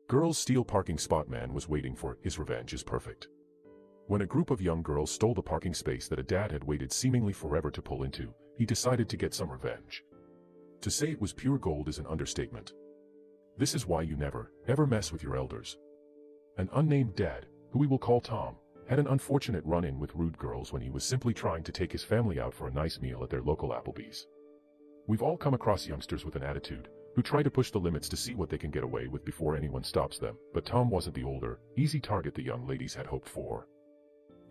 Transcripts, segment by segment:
Girls steal parking spot. Man was waiting for his revenge is perfect. When a group of young girls stole the parking space that a dad had waited seemingly forever to pull into, he decided to get some revenge. To say it was pure gold is an understatement. This is why you never, ever mess with your elders. An unnamed dad, who we will call Tom, had an unfortunate run-in with rude girls when he was simply trying to take his family out for a nice meal at their local Applebee's. We've all come across youngsters with an attitude, who try to push the limits to see what they can get away with before anyone stops them, but Tom wasn't the older, easy target the young ladies had hoped for.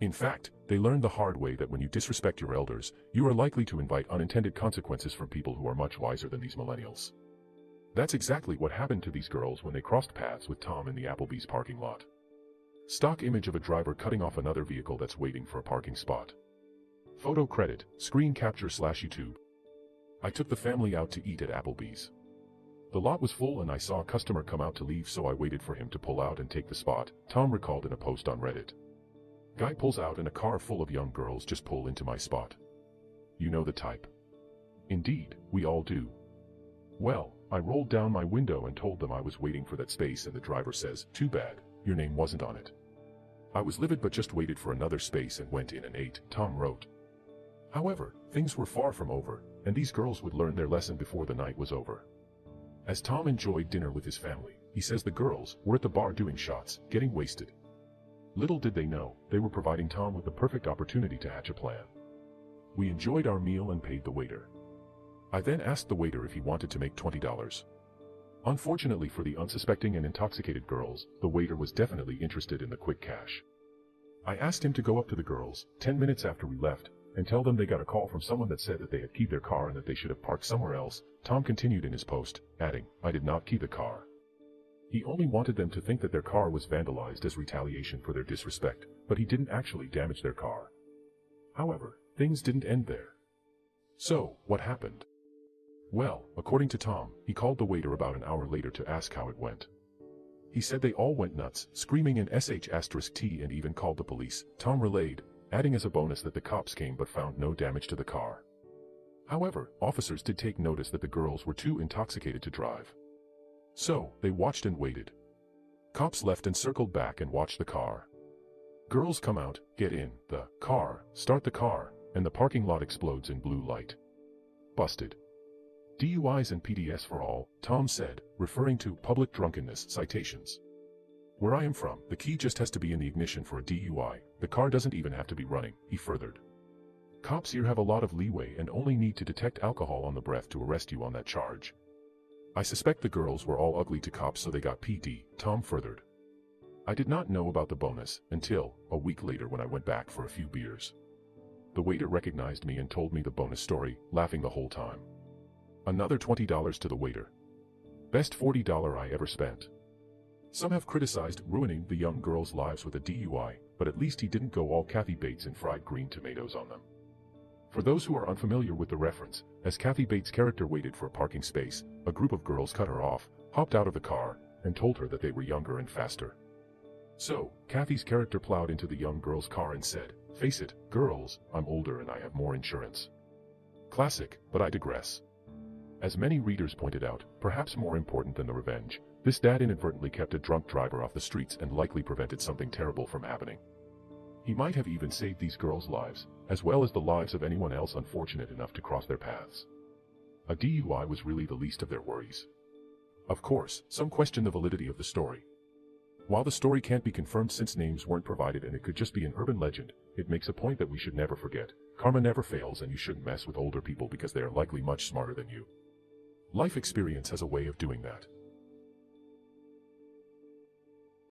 In fact, they learned the hard way that when you disrespect your elders, you are likely to invite unintended consequences from people who are much wiser than these millennials. That's exactly what happened to these girls when they crossed paths with Tom in the Applebee's parking lot. Stock image of a driver cutting off another vehicle that's waiting for a parking spot. Photo credit, screen capture / YouTube. I took the family out to eat at Applebee's. The lot was full and I saw a customer come out to leave, so I waited for him to pull out and take the spot, Tom recalled in a post on Reddit. Guy pulls out and a car full of young girls just pull into my spot. You know the type. Indeed, we all do. Well, I rolled down my window and told them I was waiting for that space, and the driver says, "Too bad, your name wasn't on it." I was livid but just waited for another space and went in and ate, Tom wrote. However, things were far from over, and these girls would learn their lesson before the night was over. As Tom enjoyed dinner with his family, he says the girls were at the bar doing shots, getting wasted. Little did they know, they were providing Tom with the perfect opportunity to hatch a plan. We enjoyed our meal and paid the waiter. I then asked the waiter if he wanted to make $20. Unfortunately for the unsuspecting and intoxicated girls, the waiter was definitely interested in the quick cash. I asked him to go up to the girls, 10 minutes after we left, and tell them they got a call from someone that said that they had keyed their car and that they should have parked somewhere else. Tom continued in his post, adding, "I did not key the car." He only wanted them to think that their car was vandalized as retaliation for their disrespect, but he didn't actually damage their car. However, things didn't end there. So, what happened? Well, according to Tom, he called the waiter about an hour later to ask how it went. He said they all went nuts, screaming in sh*t and even called the police, Tom relayed, adding as a bonus that the cops came but found no damage to the car. However, officers did take notice that the girls were too intoxicated to drive. So, they watched and waited. Cops left and circled back and watched the car. Girls come out, get in the car, start the car, and the parking lot explodes in blue light. Busted. DUIs and PDS for all, Tom said, referring to public drunkenness citations. Where I am from, the key just has to be in the ignition for a DUI, the car doesn't even have to be running, he furthered. Cops here have a lot of leeway and only need to detect alcohol on the breath to arrest you on that charge. I suspect the girls were all ugly to cops, so they got PD, Tom furthered. I did not know about the bonus until a week later when I went back for a few beers. The waiter recognized me and told me the bonus story, laughing the whole time. Another $20 to the waiter. Best $40 I ever spent. Some have criticized ruining the young girls' lives with a DUI, but at least he didn't go all Kathy Bates and fried green tomatoes on them. For those who are unfamiliar with the reference, as Kathy Bates' character waited for a parking space, a group of girls cut her off, hopped out of the car, and told her that they were younger and faster. So, Kathy's character plowed into the young girl's car and said, "Face it, girls, I'm older and I have more insurance." Classic, but I digress. As many readers pointed out, perhaps more important than the revenge, this dad inadvertently kept a drunk driver off the streets and likely prevented something terrible from happening. He might have even saved these girls' lives, as well as the lives of anyone else unfortunate enough to cross their paths. A DUI was really the least of their worries. Of course, some question the validity of the story. While the story can't be confirmed since names weren't provided and it could just be an urban legend, it makes a point that we should never forget. Karma never fails and you shouldn't mess with older people because they are likely much smarter than you. Life experience has a way of doing that.